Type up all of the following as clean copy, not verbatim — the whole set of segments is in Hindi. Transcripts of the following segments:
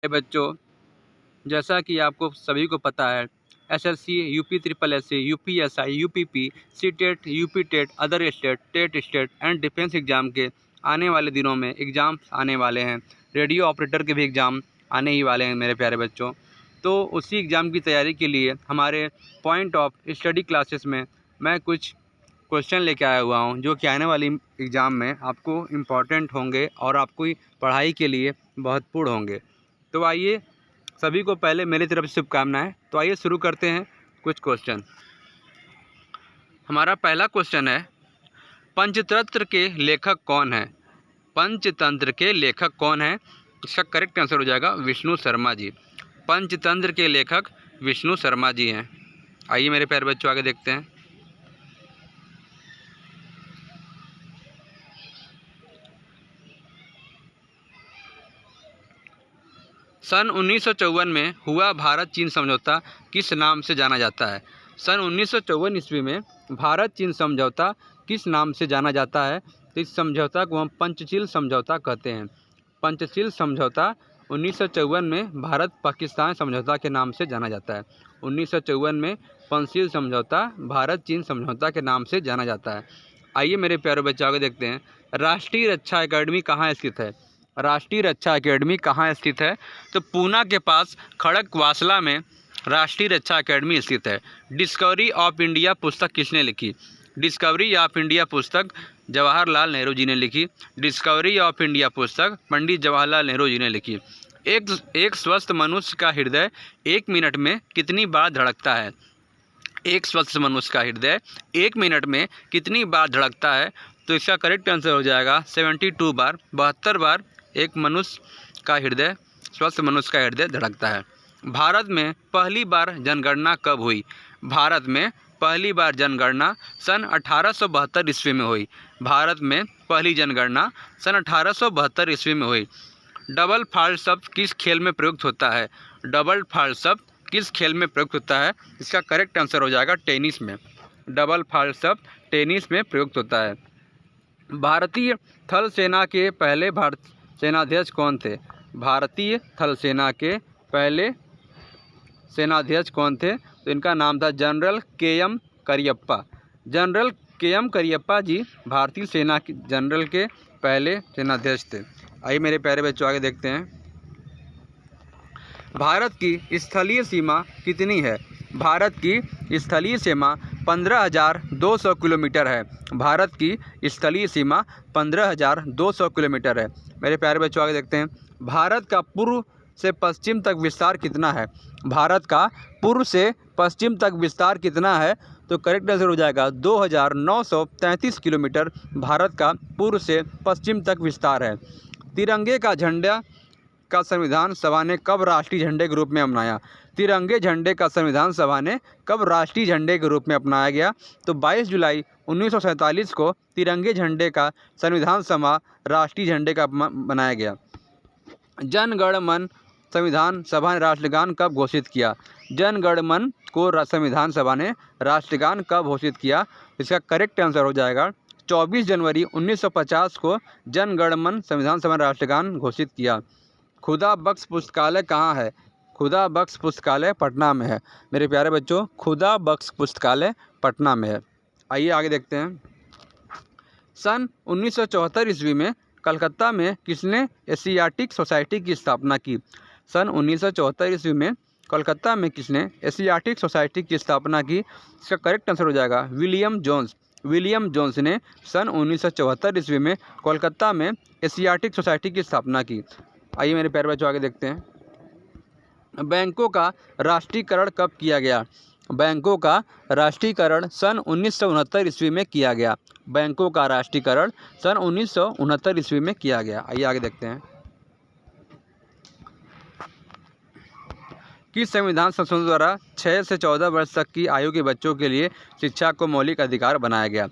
बच्चों, जैसा कि आपको सभी को पता है, SSC, UP triple SC, UPSI, UPP, CTET, UP TET, other state, TET state and defence exam के आने वाले दिनों में एग्ज़ाम्स आने वाले हैं। रेडियो ऑपरेटर के भी एग्ज़ाम आने ही वाले हैं मेरे प्यारे बच्चों। तो उसी एग्ज़ाम की तैयारी के लिए हमारे पॉइंट ऑफ स्टडी क्लासेस में मैं कुछ क्वेश्चन लेके आया हुआ हूँ, जो कि आने वाली एग्ज़ाम में आपको इम्पॉर्टेंट होंगे और आपकी पढ़ाई के लिए महत्वपूर्ण होंगे। तो आइए, सभी को पहले मेरी तरफ से शुभकामनाएं। तो आइए शुरू करते हैं कुछ क्वेश्चन। हमारा पहला क्वेश्चन है, पंचतंत्र के लेखक कौन है? पंचतंत्र के लेखक कौन है? इसका करेक्ट आंसर हो जाएगा विष्णु शर्मा जी। पंचतंत्र के लेखक विष्णु शर्मा जी हैं। आइए मेरे प्यारे बच्चों, आगे देखते हैं। सन 1954 में हुआ भारत चीन समझौता किस नाम से जाना जाता है? सन 1954 ईस्वी में भारत चीन समझौता किस नाम से जाना जाता है? तो इस समझौता को हम पंचशील समझौता कहते हैं। पंचशील समझौता 1954 में भारत पाकिस्तान समझौता के नाम से जाना जाता है। 1954 में पंचशील समझौता भारत चीन समझौता के नाम से जाना जाता है। आइए मेरे प्यारे बच्चों, आगे देखते हैं। राष्ट्रीय रक्षा अकादमी कहाँ स्थित है? राष्ट्रीय रक्षा अकेडमी कहाँ स्थित है? तो पूना के पास खड़गवासला में राष्ट्रीय रक्षा अकेडमी स्थित है। डिस्कवरी ऑफ इंडिया पुस्तक किसने लिखी? डिस्कवरी ऑफ इंडिया पुस्तक जवाहरलाल नेहरू जी ने लिखी। डिस्कवरी ऑफ इंडिया पुस्तक पंडित जवाहरलाल नेहरू जी ने लिखी। एक स्वस्थ मनुष्य का हृदय 1 मिनट में कितनी बार धड़कता है? एक स्वस्थ मनुष्य का हृदय 1 मिनट में कितनी बार धड़कता है? तो इसका करेक्ट आंसर हो जाएगा 72 बार। 72 बार एक मनुष्य का हृदय, स्वस्थ मनुष्य का हृदय धड़कता है। भारत में पहली बार जनगणना कब हुई? भारत में पहली बार जनगणना सन 1872 ईस्वी में हुई। भारत में पहली जनगणना सन 1872 ईस्वी में हुई। डबल फॉल्ट शब्द किस खेल में प्रयुक्त होता है? डबल फॉल्ट शब्द किस खेल में प्रयुक्त होता है? इसका करेक्ट आंसर हो जाएगा टेनिस में। डबल फॉल्ट शब्द टेनिस में प्रयुक्त होता है। भारतीय थल सेना के पहले सेनाध्यक्ष कौन थे? भारतीय थल सेना के पहले सेनाध्यक्ष कौन थे? तो इनका नाम था general K M. Cariappa. General K M. Cariappa ji भारतीय सेना के जनरल के पहले सेनाध्यक्ष थे। आइए मेरे प्यारे बच्चों, आगे देखते हैं। भारत की स्थलीय सीमा कितनी है? भारत की स्थलीय सीमा 15,200 किलोमीटर है। भारत की स्थलीय सीमा 15,200 किलोमीटर है। मेरे प्यारे बच्चों, आगे देखते हैं। भारत का पूर्व से पश्चिम तक विस्तार कितना है? भारत का पूर्व से पश्चिम तक विस्तार कितना है? तो करेक्ट आंसर हो जाएगा 2,933 किलोमीटर भारत का पूर्व से पश्चिम तक विस्तार है। तिरंगे का झंडा का संविधान सभा ने कब राष्ट्रीय झंडे के रूप में अपनाया? तिरंगे झंडे का संविधान सभा ने कब राष्ट्रीय झंडे के रूप में अपनाया गया? तो 22 जुलाई 1947 को तिरंगे झंडे का संविधान सभा राष्ट्रीय झंडे का बनाया गया। जन गण मन संविधान सभा ने राष्ट्रगान कब घोषित किया? जन गण मन को संविधान सभा ने राष्ट्रगान कब घोषित किया? इसका करेक्ट आंसर हो जाएगा 24 जनवरी 1950 को जन गण मन संविधान सभा ने राष्ट्रगान घोषित किया। खुदा बख्श पुस्तकालय कहाँ है? खुदा बख्श पुस्तकालय पटना में है। मेरे प्यारे बच्चों, खुदा बख्श पुस्तकालय पटना में है। आइए आगे देखते हैं। सन 1974 ईस्वी में कलकत्ता में किसने एशियाटिक सोसाइटी की स्थापना की? सन 1974 ईस्वी में कलकत्ता में किसने एशियाटिक सोसाइटी की स्थापना की? इसका करेक्ट आंसर हो जाएगा विलियम जोन्स। विलियम जोन्स ने सन 1974 ईस्वी में कोलकाता में एशियाटिक सोसाइटी की स्थापना की। आइए मेरे प्यारे बच्चों, आगे देखते हैं। बैंकों का राष्ट्रीयकरण कब किया गया? बैंकों का राष्ट्रीयकरण सन 1969 ईस्वी में किया गया। बैंकों का राष्ट्रीयकरण सन 1969 ईस्वी में किया गया। आइए आगे देखते हैं। किस संविधान संशोधन द्वारा 6 से 14 वर्ष तक की आयु के बच्चों के लिए शिक्षा को मौलिक अधिकार बनाया गया?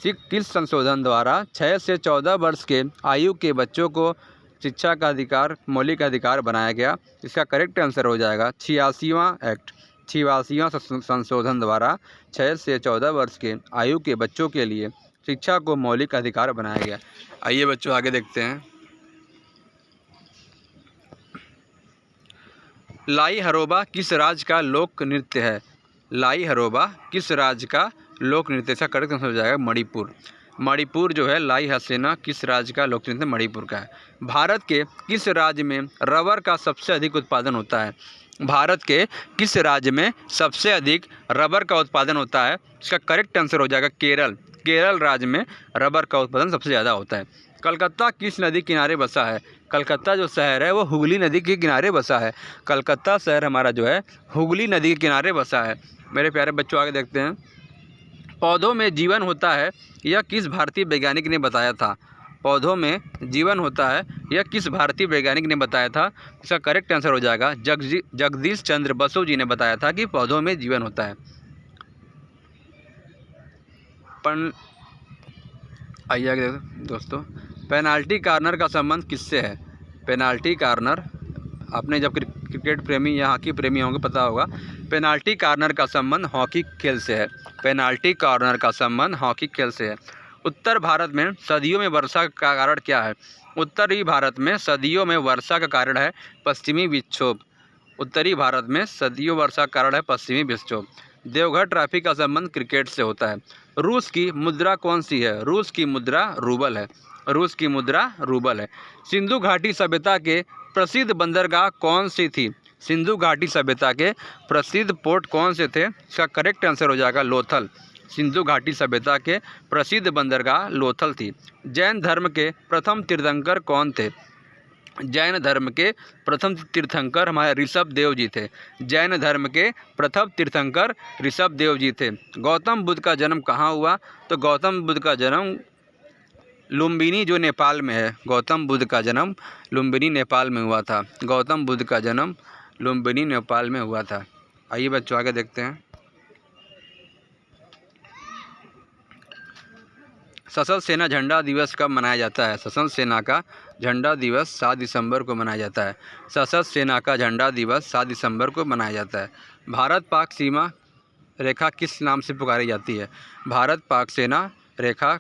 किस संशोधन द्वारा 6 से 14 वर्ष के आयु के बच्चों को शिक्षा का अधिकार, मौलिक अधिकार बनाया गया? इसका करेक्ट आंसर हो जाएगा 86वां एक्ट। 86वां संशोधन द्वारा 6 से 14 वर्ष के आयु के बच्चों के लिए शिक्षा को मौलिक अधिकार बनाया गया। आइए बच्चों, आगे देखते हैं। लाई हरोबा किस राज्य का लोक नृत्य है? लाई हरोबा किस राज्य का लोक नृत्य? इसका करेक्ट आंसर हो जाएगा मणिपुर। मणिपुर जो है लाई हसेना किस राज्य का लोक नृत्य? मणिपुर का है। भारत के किस राज्य में रबर का सबसे अधिक उत्पादन होता है? भारत के किस राज्य में सबसे अधिक रबर का उत्पादन होता है? इसका करेक्ट आंसर हो जाएगा केरल। केरल राज्य में रबर का उत्पादन सबसे ज़्यादा होता है। कलकत्ता किस नदी किनारे बसा है? कलकत्ता जो शहर है वो हुगली नदी के किनारे बसा है। कलकत्ता शहर हमारा जो है हुगली नदी के किनारे बसा है। मेरे प्यारे बच्चों, आगे देखते हैं। पौधों में जीवन होता है, यह किस भारतीय वैज्ञानिक ने बताया था? पौधों में जीवन होता है, यह किस भारतीय वैज्ञानिक ने बताया था? इसका करेक्ट आंसर हो जाएगा जगदीश चंद्र बसु जी ने बताया था कि पौधों में जीवन होता है। आइए आगे दोस्तों, पेनाल्टी कॉर्नर का संबंध किससे है? पेनाल्टी कॉर्नर, आपने जब क्रिकेट प्रेमी या हॉकी प्रेमी होंगे पता होगा, पेनाल्टी कॉर्नर का संबंध हॉकी खेल से है। पेनाल्टी कॉर्नर का संबंध हॉकी खेल से है। उत्तर भारत में सदियों में वर्षा का कारण क्या है? उत्तरी भारत में सदियों में वर्षा का कारण है पश्चिमी विक्षोभ। उत्तरी भारत में सदियों वर्षा का कारण है पश्चिमी विक्षोभ। देवघर ट्रॉफी का संबंध क्रिकेट से होता है। रूस की मुद्रा कौन सी है? रूस की मुद्रा रूबल है। रूस की मुद्रा रूबल है। सिंधु घाटी सभ्यता के प्रसिद्ध बंदरगाह कौन सी थी? सिंधु घाटी सभ्यता के प्रसिद्ध पोर्ट कौन से थे? इसका करेक्ट आंसर हो जाएगा लोथल। सिंधु घाटी सभ्यता के प्रसिद्ध बंदरगाह लोथल थी। जैन धर्म के प्रथम तीर्थंकर कौन थे? जैन धर्म के प्रथम तीर्थंकर हमारे ऋषभ देव जी थे। जैन धर्म के प्रथम तीर्थंकर ऋषभ देव जी थे। गौतम बुद्ध का जन्म कहाँ हुआ? तो गौतम बुद्ध का जन्म लुम्बिनी जो नेपाल में है। गौतम बुद्ध का जन्म लुम्बिनी नेपाल में हुआ था। गौतम बुद्ध का जन्म लुम्बिनी नेपाल में हुआ था। आइए बच्चों आगे देखते हैं। सशस्त्र सेना झंडा दिवस कब मनाया जाता है? सशस्त्र सेना का झंडा दिवस 7 दिसंबर को मनाया जाता है। सशस्त्र सेना का झंडा दिवस 7 दिसंबर को मनाया जाता है। भारत पाक सीमा रेखा किस नाम से पुकारी जाती है? भारत पाक सेना रेखा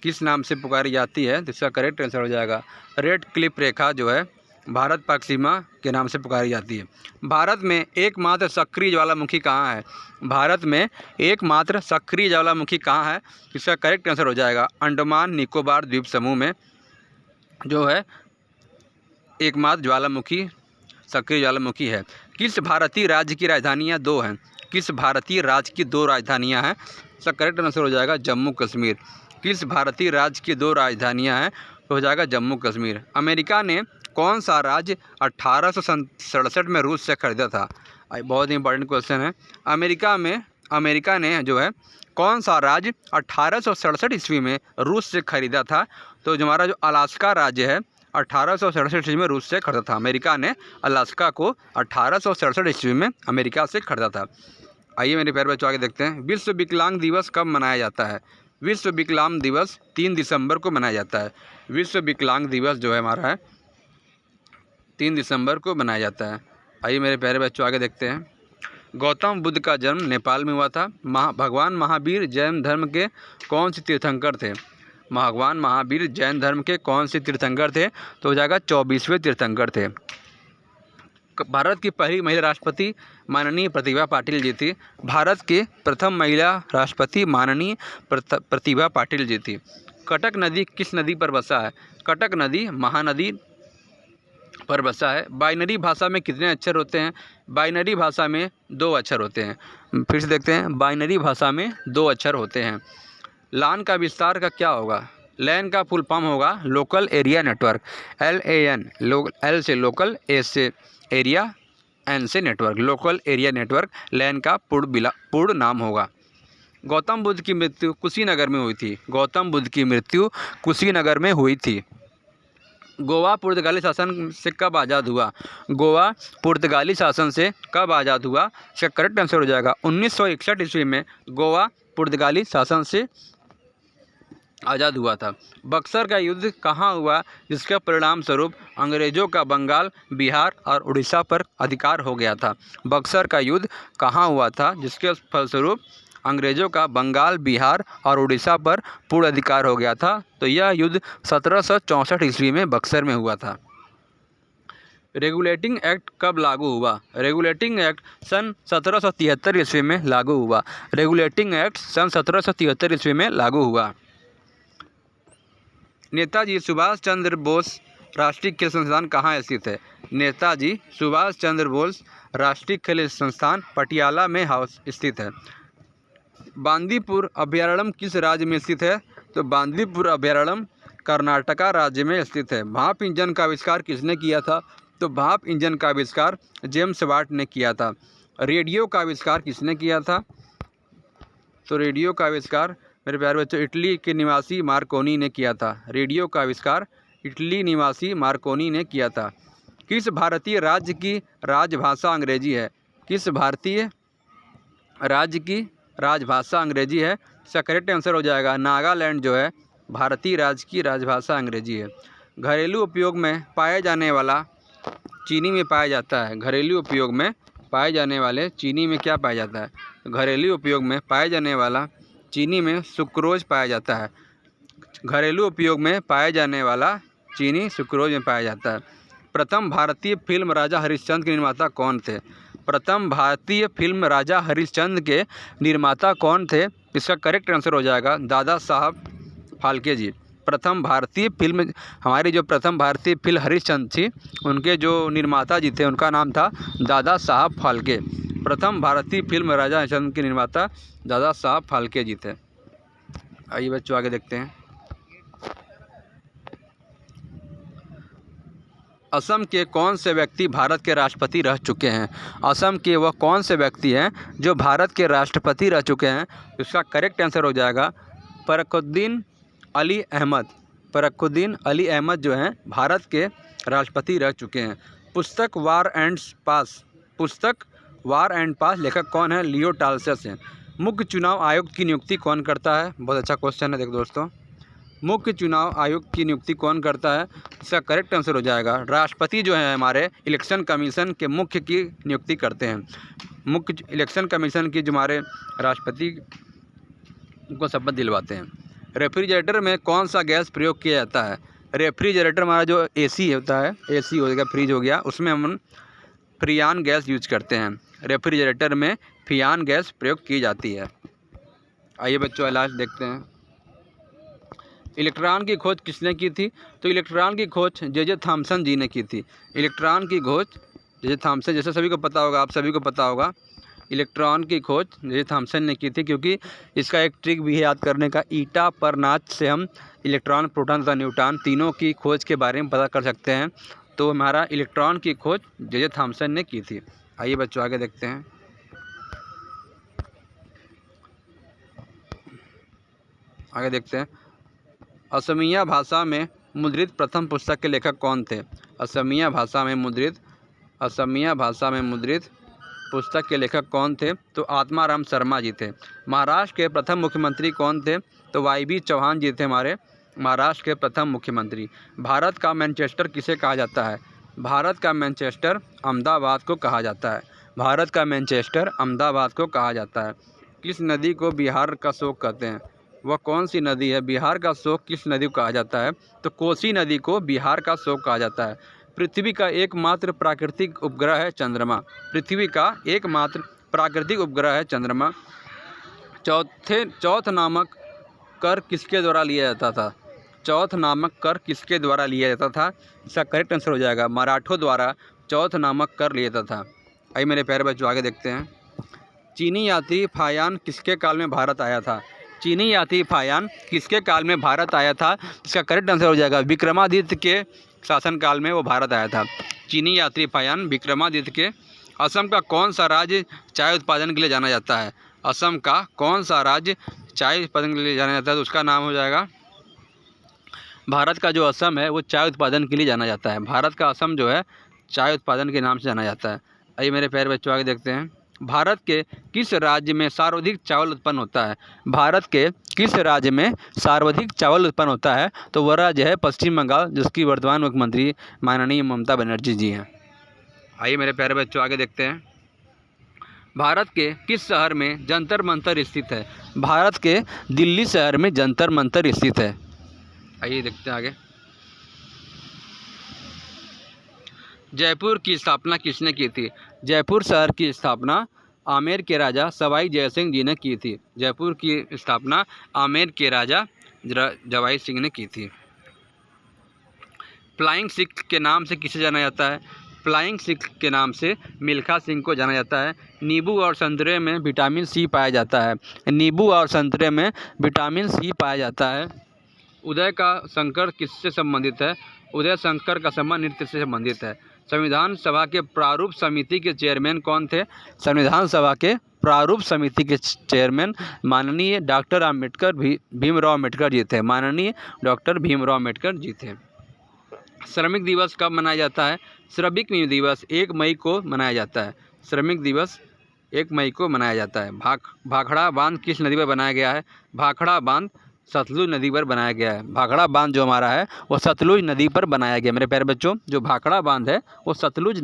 किस नाम से पुकारी जाती है? तो इसका करेक्ट आंसर हो जाएगा रेड क्लिफ रेखा जो है भारत पाक सीमा के नाम से पुकारी जाती है। भारत में एकमात्र सक्रिय ज्वालामुखी कहाँ है? भारत में एकमात्र सक्रिय ज्वालामुखी कहाँ है? इसका करेक्ट आंसर हो जाएगा अंडमान निकोबार द्वीप समूह में जो है एकमात्र ज्वालामुखी सक्रिय ज्वालामुखी है। किस भारतीय राज्य की राजधानियाँ 2 हैं? किस भारतीय राज्य की 2 राजधानियाँ हैं? इसका करेक्ट आंसर हो जाएगा जम्मू कश्मीर। किस भारतीय राज्य की 2 राजधानियाँ हैं? तो हो जाएगा जम्मू कश्मीर। अमेरिका ने कौन सा राज्य 1867 में रूस से खरीदा था? बहुत ही इंपॉर्टेंट क्वेश्चन है। अमेरिका ने जो है कौन सा राज्य 1867 ईस्वी में रूस से खरीदा था? तो जो हमारा जो अलास्का राज्य है 1867 ईस्वी में रूस से खरीदा था। अमेरिका ने अलास्का को 1867 ईस्वी में अमेरिका से खरीदा था। आइए मेरे प्यारे बच्चों आगे देखते हैं। विश्व विकलांग दिवस कब मनाया जाता है? विश्व विकलांग दिवस 3 दिसंबर को मनाया जाता है। विश्व विकलांग दिवस जो है हमारा है 3 दिसंबर को मनाया जाता है। आइए मेरे प्यारे बच्चों आगे देखते हैं। गौतम बुद्ध का जन्म नेपाल में हुआ था। भगवान महावीर जैन धर्म के कौन से तीर्थंकर थे? भगवान महावीर जैन धर्म के कौन से तीर्थंकर थे? तो हो जाएगा 24वें तीर्थंकर थे। भारत की पहली महिला राष्ट्रपति माननीय प्रतिभा पाटिल जी थी। भारत के प्रथम महिला राष्ट्रपति माननीय प्रतिभा पाटिल जी थी। कटक नदी किस नदी पर बसा है? कटक नदी महानदी पर बसा है। बाइनरी भाषा में कितने अक्षर होते हैं? बाइनरी भाषा में 2 अक्षर होते हैं। फिर से देखते हैं, बाइनरी भाषा में 2 अक्षर होते हैं। लान का विस्तार का क्या होगा? लैन का फुल फॉर्म होगा local area network. LAN L से लोकल, A से एरिया, N से नेटवर्क। लोकल एरिया नेटवर्क लैन का पूर्ण नाम होगा। गौतम बुद्ध की मृत्यु कुशीनगर में हुई थी। गौतम बुद्ध की मृत्यु कुशीनगर में हुई थी। गोवा पुर्तगाली शासन से कब आज़ाद हुआ? गोवा पुर्तगाली शासन से कब आज़ाद हुआ? इसका करेक्ट आंसर हो जाएगा 1961 ईस्वी में गोवा पुर्तगाली शासन से आज़ाद हुआ था। बक्सर का युद्ध कहाँ हुआ जिसके परिणाम स्वरूप अंग्रेज़ों का बंगाल, बिहार और उड़ीसा पर अधिकार हो गया था? बक्सर का युद्ध कहाँ हुआ था जिसके फलस्वरूप अंग्रेज़ों का बंगाल, बिहार और उड़ीसा पर पूर्ण अधिकार हो गया था? तो यह युद्ध 1764 ईस्वी में बक्सर में हुआ था। रेगुलेटिंग एक्ट कब लागू हुआ? रेगुलेटिंग एक्ट सन 1773 ईस्वी में लागू हुआ। रेगुलेटिंग एक्ट सन 1773 ईस्वी में लागू हुआ। नेताजी सुभाष चंद्र बोस राष्ट्रीय खेल संस्थान कहाँ स्थित है? नेताजी सुभाष चंद्र बोस राष्ट्रीय खेल संस्थान पटियाला में हाउस स्थित है। बांदीपुर अभयारण्य किस राज्य में स्थित है? तो बांदीपुर अभयारण्य कर्नाटका राज्य में स्थित है। भाप इंजन का आविष्कार किसने किया था? तो भाप इंजन का आविष्कार जेम्स वाट ने किया था। रेडियो का आविष्कार किसने किया था? तो रेडियो का आविष्कार मेरे प्यारे बच्चों इटली के निवासी मार्कोनी ने किया था। रेडियो का आविष्कार इटली निवासी मार्कोनी ने किया था। किस भारतीय राज्य की राजभाषा अंग्रेजी है? किस भारतीय राज्य की राजभाषा अंग्रेजी है? इसका करेक्ट आंसर हो जाएगा नागालैंड जो है भारतीय राज्य की राजभाषा अंग्रेजी है। घरेलू उपयोग में पाए जाने वाला चीनी में पाया जाता है। घरेलू उपयोग में पाए जाने वाले चीनी में क्या पाया जाता है? घरेलू उपयोग में पाए जाने वाला चीनी में सुक्रोज पाया जाता है। घरेलू उपयोग में पाए जाने वाला चीनी सुक्रोज में पाया जाता है। प्रथम भारतीय फिल्म राजा हरिश्चंद्र के निर्माता कौन थे? प्रथम भारतीय फिल्म राजा हरिश्चंद्र के निर्माता कौन थे? इसका करेक्ट आंसर हो जाएगा दादा साहब फाल्के जी। प्रथम भारतीय फिल्म हमारी जो प्रथम भारतीय फिल्म हरिश्चंद्र थी उनके जो निर्माता जी थे उनका नाम था दादा साहब फाल्के। प्रथम भारतीय फिल्म राजा हरिश्चंद्र के निर्माता दादा साहब फाल्के जी थे। आइए बच्चों आगे देखते हैं। असम के कौन से व्यक्ति भारत के राष्ट्रपति रह चुके हैं? असम के वह कौन से व्यक्ति हैं जो भारत के राष्ट्रपति रह चुके हैं? इसका करेक्ट आंसर हो जाएगा फरुखुद्दीन अली अहमद। फरुखुद्दीन अली अहमद जो हैं भारत के राष्ट्रपति रह चुके हैं। पुस्तक वार एंड पास लेखक कौन है? लियो टालस्टॉय हैं। मुख्य चुनाव आयुक्त की नियुक्ति कौन करता है? बहुत अच्छा क्वेश्चन है। देखो दोस्तों, मुख्य चुनाव आयुक्त की नियुक्ति कौन करता है? इसका करेक्ट आंसर हो जाएगा राष्ट्रपति जो है हमारे इलेक्शन कमीशन के मुख्य की नियुक्ति करते हैं। मुख्य इलेक्शन कमीशन की जो हमारे राष्ट्रपति को शपथ दिलवाते हैं। रेफ्रिजरेटर में कौन सा गैस प्रयोग किया जाता है? रेफ्रिजरेटर हमारा जो एसी होता है, एसी हो गया, फ्रिज हो गया, उसमें हम फ्रियान गैस यूज करते हैं। रेफ्रिजरेटर में फ्रियान गैस प्रयोग की जाती है। आइए बच्चों लास्ट देखते हैं। इलेक्ट्रॉन की खोज किसने की थी? तो इलेक्ट्रॉन की खोज जे थॉमसन जी ने की थी। इलेक्ट्रॉन की खोज जे थॉमसन, जैसे सभी को पता होगा, आप सभी को पता होगा, इलेक्ट्रॉन की खोज जे थॉमसन ने की थी। क्योंकि इसका एक ट्रिक भी है याद करने का, ईटा पर नाच से हम इलेक्ट्रॉन, प्रोटॉन तथा न्यूट्रॉन तीनों की खोज के बारे में पता कर सकते हैं। तो हमारा इलेक्ट्रॉन की खोज जे थॉमसन ने की थी। आइए बच्चों आगे देखते हैं। आगे देखते हैं असमिया भाषा में मुद्रित प्रथम पुस्तक के लेखक कौन थे? असमिया भाषा में मुद्रित पुस्तक के लेखक कौन थे? तो आत्माराम शर्मा जी थे। महाराष्ट्र के प्रथम मुख्यमंत्री कौन थे? तो वाई.बी. चौहान जी थे हमारे महाराष्ट्र के प्रथम मुख्यमंत्री। भारत का मैनचेस्टर किसे कहा जाता है? भारत का मैनचेस्टर अहमदाबाद को कहा जाता है। भारत का मैनचेस्टर अहमदाबाद को कहा जाता है। किस नदी को बिहार का शोक कहते हैं? वह कौन सी नदी है? बिहार का शोक किस नदी को कहा जाता है? तो कोसी नदी को बिहार का शोक कहा जाता है। पृथ्वी का एकमात्र प्राकृतिक उपग्रह है चंद्रमा। पृथ्वी का एकमात्र प्राकृतिक उपग्रह है चंद्रमा। चौथ नामक कर किसके द्वारा लिया जाता था? चौथ नामक कर किसके द्वारा लिया जाता था? इसका करेक्ट आंसर हो जाएगा मराठों द्वारा चौथ नामक कर लिया जाता था। आइए मेरे प्यारे बच्चों आगे देखते हैं। चीनी यात्री फायान किसके काल में भारत आया था? चीनी यात्री फायान किसके काल में भारत आया था? इसका करेक्ट आंसर हो जाएगा विक्रमादित्य के शासनकाल में वो भारत आया था। चीनी यात्री फायान विक्रमादित्य के। असम का कौन सा राज्य चाय उत्पादन के लिए जाना जाता है? असम का कौन सा राज्य चाय उत्पादन के लिए जाना जाता है? तो उसका नाम हो जाएगा, भारत का जो असम है वो चाय उत्पादन के लिए जाना जाता है। भारत का असम जो है चाय उत्पादन के नाम से जाना जाता है। आइए मेरे प्यारे बच्चों आगे देखते हैं। भारत के किस राज्य में सर्वाधिक चावल उत्पन्न होता है? भारत के किस राज्य में सर्वाधिक चावल उत्पन्न होता है? तो वह राज्य है पश्चिम बंगाल, जिसकी वर्तमान मुख्यमंत्री माननीय ममता बनर्जी जी हैं। आइए मेरे प्यारे बच्चों आगे देखते हैं। भारत के किस शहर में जंतर मंतर स्थित है? भारत के दिल्ली शहर में जंतर मंतर स्थित है। आइए देखते हैं आगे। जयपुर की स्थापना किसने की थी? जयपुर शहर की स्थापना आमेर के राजा सवाई जयसिंह जी ने की थी। जयपुर की स्थापना आमेर के राजा जवाई सिंह ने की थी। फ्लाइंग सिख के नाम से किसे जाना जाता है? फ्लाइंग सिख के नाम से मिल्खा सिंह को जाना जाता है। नींबू और संतरे में विटामिन सी पाया जाता है। नींबू और संतरे में विटामिन सी पाया जाता है। उदय का शंकर किससे संबंधित है? उदय शंकर का संबंध नृत्य से संबंधित है। संविधान सभा के प्रारूप समिति के चेयरमैन कौन थे? संविधान सभा के प्रारूप समिति के चेयरमैन माननीय डॉक्टर अम्बेडकर भीमराव अम्बेडकर जी थे। माननीय डॉक्टर भीमराव अम्बेडकर जी थे। श्रमिक दिवस कब मनाया जाता है? श्रमिक दिवस 1 मई को मनाया जाता है। श्रमिक दिवस 1 मई को मनाया जाता है। भाखड़ा बांध किस नदी पर बनाया गया है? भाखड़ा बांध सतलुज नदी पर बनाया गया है। भाखड़ा बांध जो हमारा है वो सतलुज नदी पर बनाया गया। मेरे प्यारे बच्चों, जो भाखड़ा बांध है वो सतलुज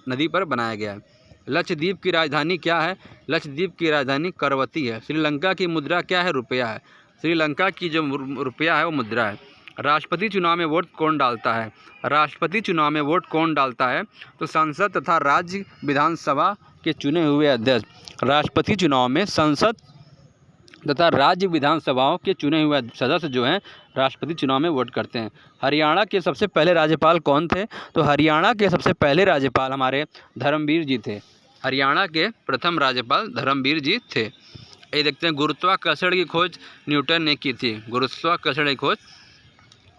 नदी पर बनाया गया है। लक्षद्वीप की राजधानी क्या है? लक्षद्वीप की राजधानी करवती है। श्रीलंका की मुद्रा क्या है? रुपया है। श्रीलंका की जो रुपया है वो मुद्रा है। राष्ट्रपति चुनाव में वोट कौन डालता है? राष्ट्रपति चुनाव में वोट कौन डालता है? तो संसद तथा राज्य विधानसभा के चुने हुए अध्यक्ष। राष्ट्रपति चुनाव में संसद तथा राज्य विधानसभाओं के चुने हुए सदस्य जो हैं राष्ट्रपति चुनाव में वोट करते हैं। हरियाणा के सबसे पहले राज्यपाल कौन थे? तो हरियाणा के सबसे पहले राज्यपाल हमारे धर्मवीर जी थे। हरियाणा के प्रथम राज्यपाल धर्मवीर जी थे। ये देखते हैं, गुरुत्वाकर्षण की खोज न्यूटन ने की थी। गुरुत्वाकर्षण की खोज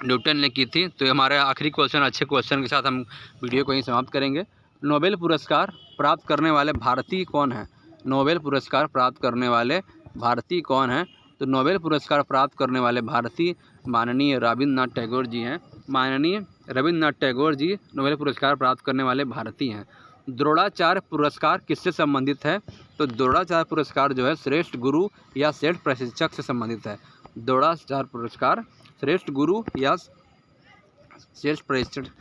न्यूटन ने की थी। तो हमारा आखिरी क्वेश्चन, अच्छे क्वेश्चन के साथ हम वीडियो को यहीं समाप्त करेंगे। नोबेल पुरस्कार प्राप्त करने वाले भारतीय कौन हैं? नोबेल पुरस्कार प्राप्त करने वाले भारतीय कौन हैं? तो नोबेल पुरस्कार प्राप्त करने वाले भारतीय माननीय रविंद्रनाथ टैगोर जी हैं। माननीय रविंद्रनाथ टैगोर जी नोबेल पुरस्कार प्राप्त करने वाले भारतीय हैं। द्रोणाचार्य पुरस्कार किससे संबंधित है? तो द्रोणाचार्य पुरस्कार जो है श्रेष्ठ गुरु या श्रेष्ठ प्रशिक्षक से संबंधित है। द्रोणाचार्य पुरस्कार श्रेष्ठ गुरु या श्रेष्ठ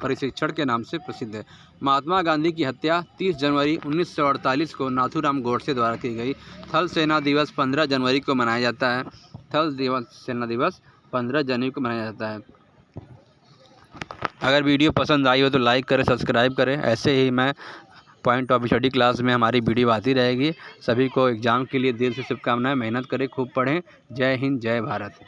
प्रशिक्षण के नाम से प्रसिद्ध है। महात्मा गांधी की हत्या 30 जनवरी 1948 को नाथूराम गोडसे द्वारा की गई। थल सेना दिवस 15 जनवरी को मनाया जाता है। थल सेना दिवस 15 जनवरी को मनाया जाता है। अगर वीडियो पसंद आई हो तो लाइक करें, सब्सक्राइब करें। ऐसे ही मैं पॉइंट ऑफ स्टडी क्लास में हमारी वीडियो आती रहेगी। सभी को एग्ज़ाम के लिए दिल से शुभकामनाएं। मेहनत करें, खूब पढ़ें। जय हिंद, जय भारत।